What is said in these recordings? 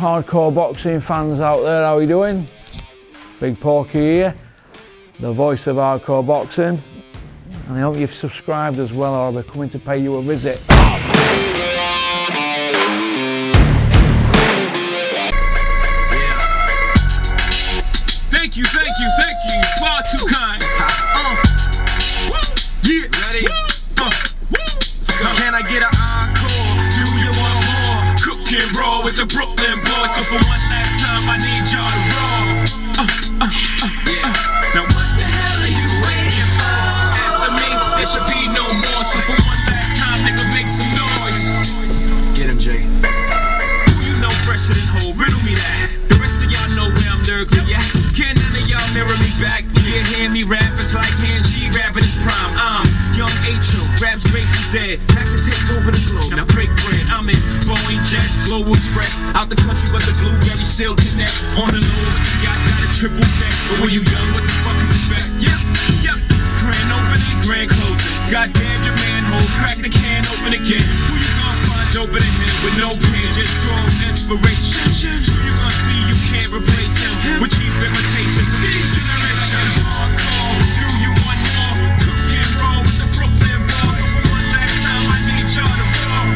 hardcore boxing fans out there, how are you doing? Big Porky here, the voice of hardcore boxing, and I hope you've subscribed as well, or they're coming to pay you a visit. Thank you, far too kind. Yeah, ready? Can I get an encore? Do you want more? Cook and roll with the Brooklyn boys. So for one last time, I need y'all to roll. Now what the hell are you waiting for? After me, there should be no more. So for one last time, nigga, make some noise. Get him, Jay. Who you know fresher than whole? Riddle me that. The rest of y'all know where I'm lyrically at. Can none of y'all mirror me back? Yeah, hear me rap, it's like hand G rapping his prime. I'm young H.O., raps Grateful Dead, back to take over the globe. Now break bread, I'm in Boeing Jets, Global Express, out the country but the blueberry still connect. On the low with the yacht, got a triple deck. But when you young, what the fuck you expect? Yep. Grand opening, grand closing. Goddamn your manhole, crack the can open again. Who you gonna find open in him with no pain, just drawing inspiration? Who you gonna see you can't replace him with cheap imitations from these generations? Do you want more? Cook and roll with the Brooklyn balls. So for one last time, I need y'all to roll.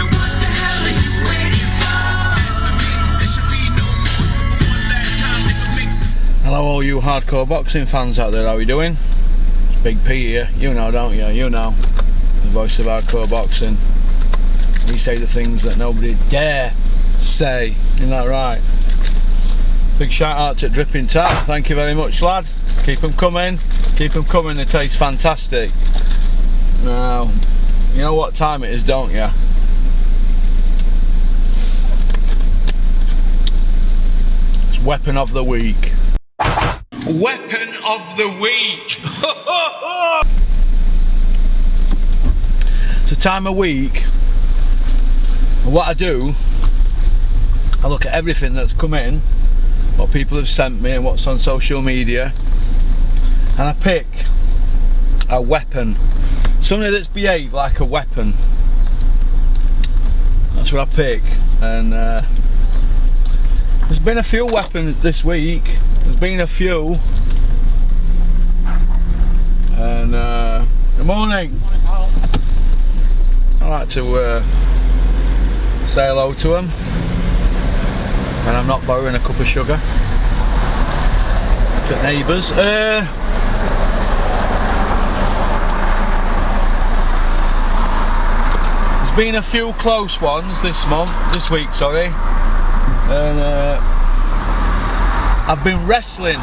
Now what the hell are you waiting for? After me, there should be no more. So for one last time, nigga, make some. Hello all you hardcore boxing fans out there, how are you doing? It's Big P here, you know don't you? You know, the voice of hardcore boxing. We say the things that nobody dare say, isn't that right? Big shout out to Dripping Tap, thank you very much lad. Keep them coming, they taste fantastic. Now, you know what time it is, don't you? It's Weapon of the Week. Weapon of the Week! It's a time of week, and what I do, I look at everything that's come in, what people have sent me and what's on social media, and I pick a weapon, something that's behaved like a weapon. That's what I pick, and there's been a few weapons this week, and good morning. I like to say hello to them, and I'm not borrowing a cup of sugar to neighbours. There's been a few close ones this week, and I've been wrestling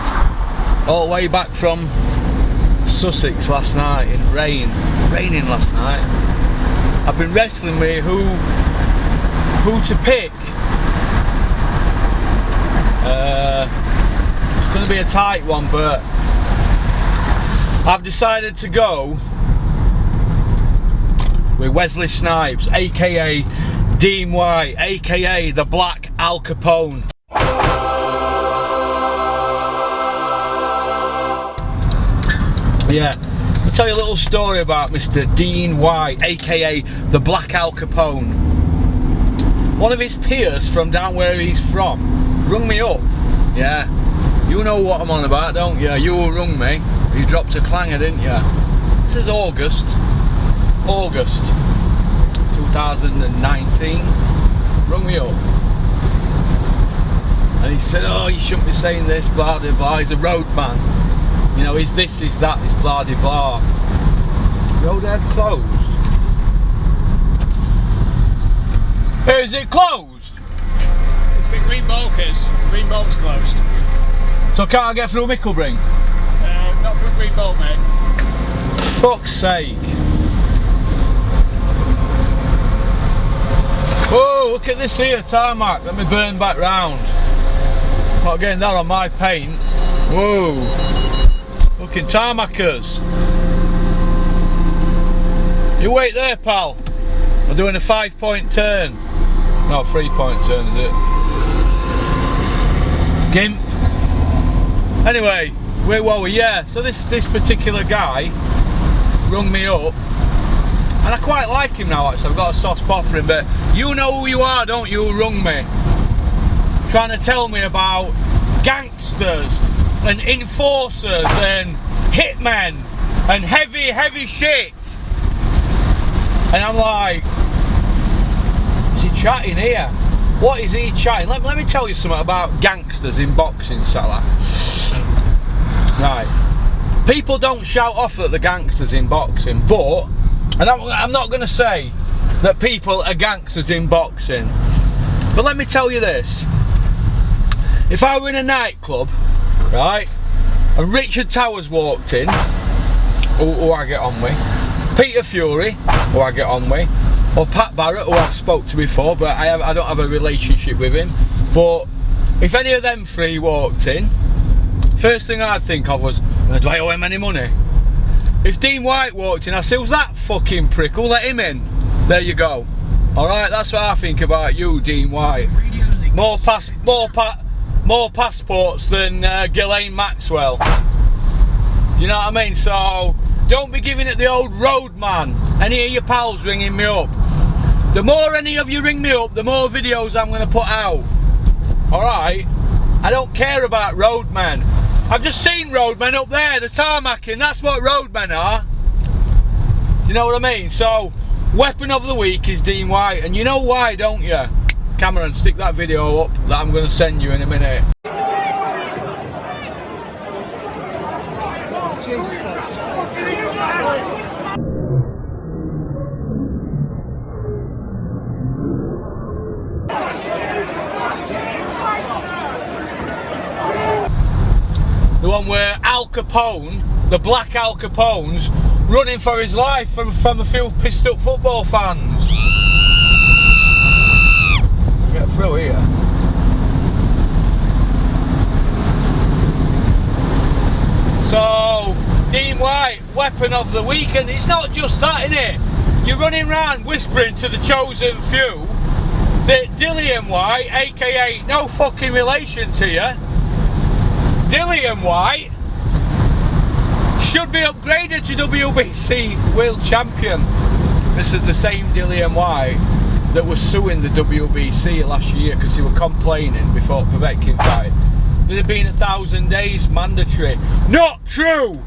all the way back from Sussex last night in raining last night. I've been wrestling with who to pick. It's going to be a tight one, but I've decided to go with Wesley Snipes, aka Dean White, aka the Black Al Capone. Yeah, I'll tell you a little story about Mr. Dean White, aka the Black Al Capone. One of his peers from down where he's from rung me up. Yeah, you know what I'm on about, don't you? You rung me. You dropped a clanger, didn't you? This is August 2019. Rung me up, and he said, "Oh, you shouldn't be saying this, blah blah blah. He's a roadman. You know, he's this, he's that, he's blah blah blah." Road had closed. Is it closed? It's been Green Bolt's closed. So can't I get through Micklebring? Not through Green Bolt, mate. Fuck's sake. Oh, look at this here, tarmac. Let me burn back round. Not getting that on my paint. Whoa. Fucking tarmackers. You wait there, pal. I'm doing a 5-point turn. No, 3-point turn, is it? Gimp. Anyway, where were we? Yeah, so this particular guy rung me up And I quite like him now, actually. I've got a soft spot for him, but you know who you are, don't you, who rung me? Trying to tell me about gangsters and enforcers and hitmen and heavy shit. And I'm like, is he chatting here? What is he chatting? Let me tell you something about gangsters in boxing, Salah. Right. People don't shout off at the gangsters in boxing, but, and I'm not going to say that people are gangsters in boxing, but let me tell you this. If I were in a nightclub, right, and Richard Towers walked in, who I get on with, Peter Fury, who I get on with, or Pat Barrett, who I've spoke to before, but I don't have a relationship with him, but if any of them three walked in, first thing I'd think of was, do I owe him any money? If Dean White walked in, I'd say, who's that fucking prick? Who'll let him in? There you go. Alright, that's what I think about you, Dean White. More passports than Ghislaine Maxwell. Do you know what I mean? So, don't be giving it the old road man. Any of your pals ringing me up. The more any of you ring me up, the more videos I'm going to put out. Alright? I don't care about roadmen. I've just seen roadmen up there, the tarmacking, that's what roadmen are. You know what I mean? So, weapon of the week is Dean White, and you know why, don't you? Cameron, stick that video up that I'm going to send you in a minute. The one where Al Capone, the black Al Capone's running for his life from a few pissed up football fans. Get through here. So, Dean White, weapon of the week, and it's not just that, innit? You're running around whispering to the chosen few that Dillian White, aka no fucking relation to you, Dillian White should be upgraded to WBC World Champion. This is the same Dillian White that was suing the WBC last year because he were complaining before Povetkin fight. There'd have been 1,000 days mandatory. Not true!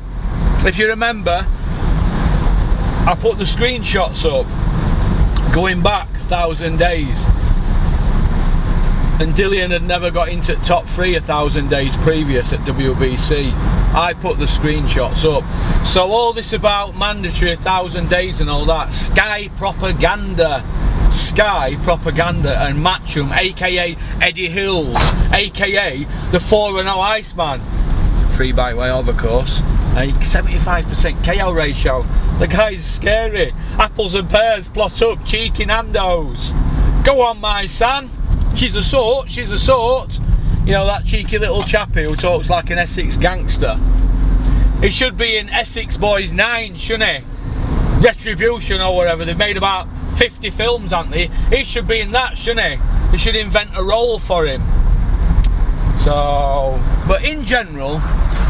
If you remember, I put the screenshots up going back 1,000 days. And Dillian had never got into top 3 1,000 days previous at WBC. I put the screenshots up. So all this about mandatory 1,000 days and all that, Sky propaganda. Sky propaganda and Matchroom, aka Eddie Hills, aka the 4-0 Iceman. 3 by way of course. 75% KO ratio. The guy's scary. Apples and pears plot up, cheeky Nando's. Go on, my son. She's a sort, she's a sort. You know, that cheeky little chappie who talks like an Essex gangster. He should be in Essex Boys 9, shouldn't he? Retribution or whatever. They've made about 50 films, haven't they? He should be in that, shouldn't he? They should invent a role for him. So, but in general,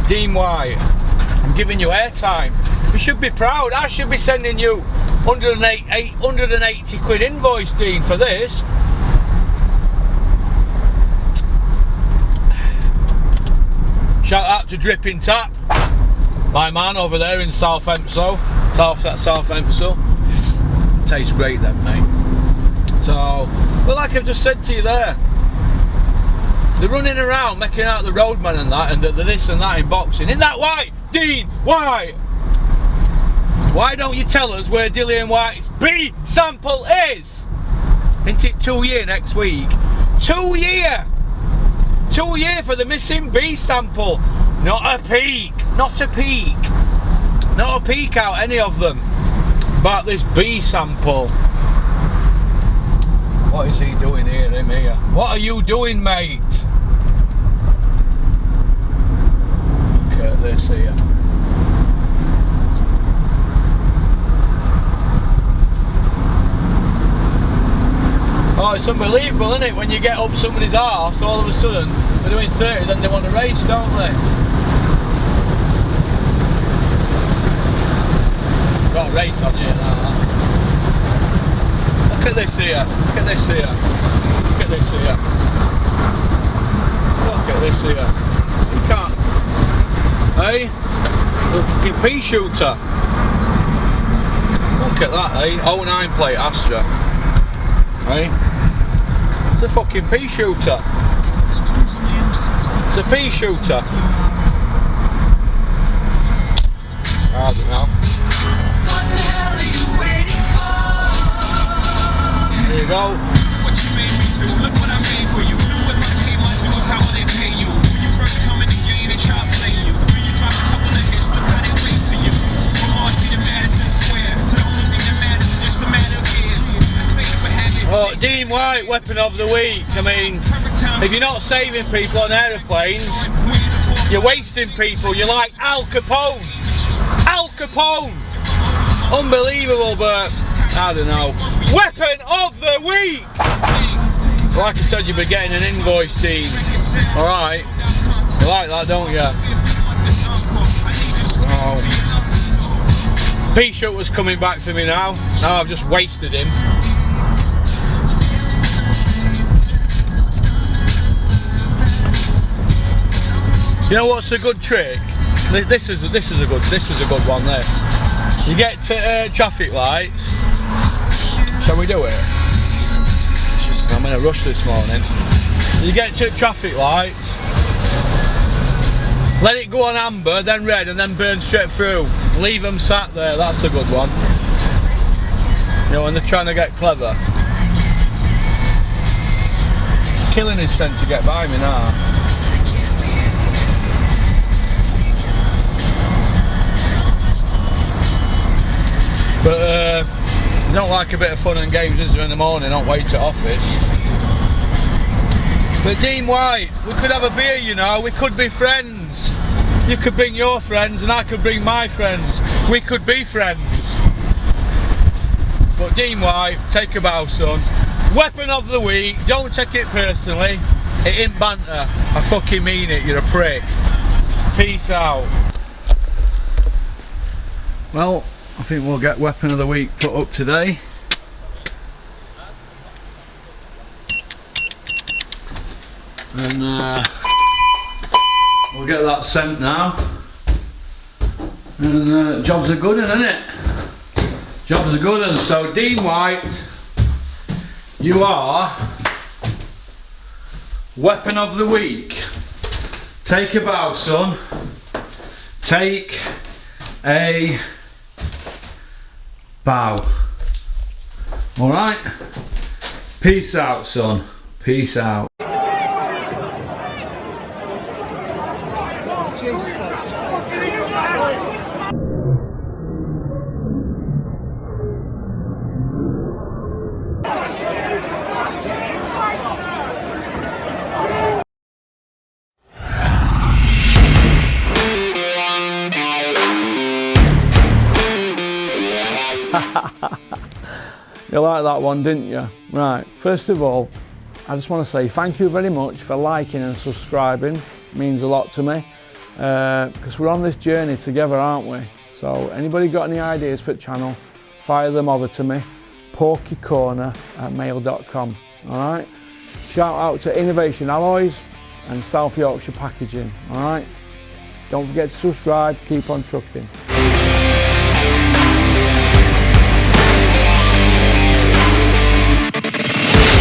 Dean White, I'm giving you airtime. You should be proud. I should be sending you 180 quid invoice, Dean, for this. Shout out to Dripping Tap, my man over there in South Empsall. Tastes great then, mate. So, but like I've just said to you there, they're running around making out the roadman and that, and the this and that in boxing. Isn't that why, Dean White? Why don't you tell us where Dillian White's B sample is? Isn't it 2 year next week? 2 year! 2 year for the missing B sample. Not a peek. Not a peek. Not a peek out any of them about this B sample. What is he doing here, him here? What are you doing, mate? Look at this here. Oh, it's unbelievable, isn't it? When you get up somebody's arse, all of a sudden they're doing 30, then they want to race, don't they? Got a race on here now. Look at this here. Look at this here. Look at this here. Look at this here. You can't. Hey? The fucking pea shooter. Look at that, eh? 09 plate Astra. Hey? It's a fucking pea shooter. It's a pea shooter. I don't know. What the hell are you waiting for? There you go. What you made me do, look what I made for you. Knew if I pay my dues, how will they pay you? When you first come in the game, they try to play you. When you drop a couple of hits, look how they wait to you. From Marcy to Madison Square, to the only thing that matters is just a matter of years. Let's fake but have it. Oh, Dean White, weapon of the week. I mean, if you're not saving people on aeroplanes, you're wasting people. You're like Al Capone. Al Capone. Unbelievable, but I don't know. Weapon of the week. Like I said, you'll be getting an invoice, Dean. All right. You like that, don't you? Oh. P-Shot was coming back for me now. Now I've just wasted him. You know what's a good trick? This is a good one. This. You get to traffic lights. Shall we do it? I'm in a rush this morning. You get to traffic lights. Let it go on amber, then red, and then burn straight through. Leave them sat there. That's a good one. You know when they're trying to get clever. Killing his scent to get by me now. But you don't like a bit of fun and games, is there, in the morning? Don't wait at office. But Dean White, we could have a beer, you know. We could be friends. You could bring your friends and I could bring my friends. We could be friends. But Dean White, take a bow, son. Weapon of the week. Don't take it personally. It ain't banter. I fucking mean it. You're a prick. Peace out. Well, I think we'll get weapon of the week put up today. And we'll get that sent now. And jobs are good, isn't it? Jobs are good, and so Dean White, you are weapon of the week. Take a bow, son. Take a bow. Alright? Peace out, son. Peace out. You like that one, didn't you? Right, first of all, I just want to say thank you very much for liking and subscribing. It means a lot to me, because we're on this journey together, aren't we? So anybody got any ideas for the channel, fire them over to me, porkycorner@mail.com. Alright? Shout out to Innovation Alloys and South Yorkshire Packaging. Alright? Don't forget to subscribe, keep on trucking.